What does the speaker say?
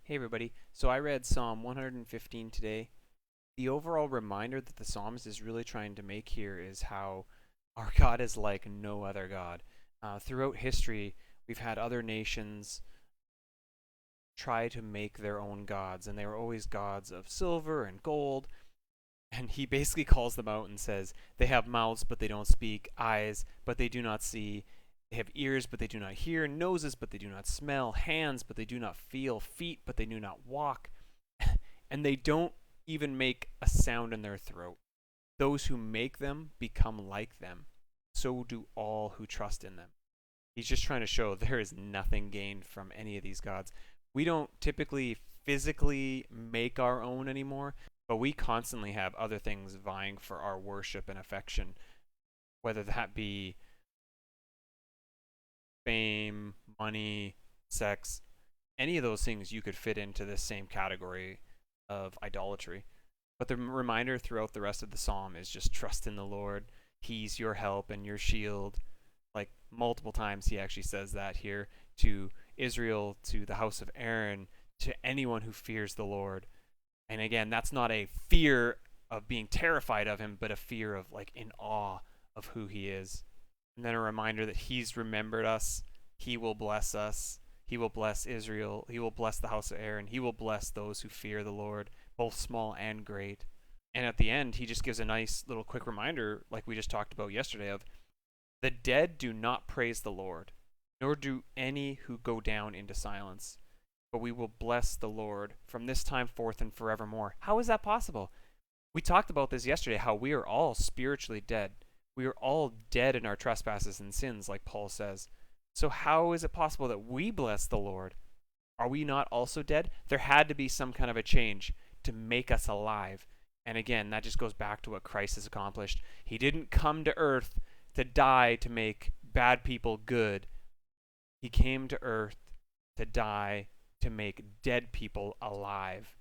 Hey everybody. So I read Psalm 115 today. The overall reminder that the psalmist is really trying to make here is how our God is like no other God. Throughout history, we've had other nations try to make their own gods, and they were always gods of silver and gold. And he basically calls them out and says, they have mouths, but they don't speak, eyes, but they do not see. They have ears, but they do not hear, noses, but they do not smell, hands, but they do not feel, feet, but they do not walk. And they don't even make a sound in their throat. Those who make them become like them. So do all who trust in them. He's just trying to show there is nothing gained from any of these gods. We don't typically physically make our own anymore, but we constantly have other things vying for our worship and affection, whether that be fame, money, sex, any of those things you could fit into this same category of idolatry. But the reminder throughout the rest of the psalm is just trust in the Lord. He's your help and your shield. Like multiple times, he actually says that here to Israel, to the house of Aaron, to anyone who fears the Lord. And again, that's not a fear of being terrified of him, but a fear of like in awe of who he is. And then a reminder that he's remembered us. He will bless us. He will bless Israel. He will bless the house of Aaron. He will bless those who fear the Lord, both small and great. And at the end, he just gives a nice little quick reminder, like we just talked about yesterday, of the dead do not praise the Lord, nor do any who go down into silence. But we will bless the Lord from this time forth and forevermore. How is that possible? We talked about this yesterday, how we are all spiritually dead. We are all dead in our trespasses and sins, like Paul says. So how is it possible that we bless the Lord? Are we not also dead? There had to be some kind of a change to make us alive. And again, that just goes back to what Christ has accomplished. He didn't come to earth to die to make bad people good. He came to earth to die to make dead people alive.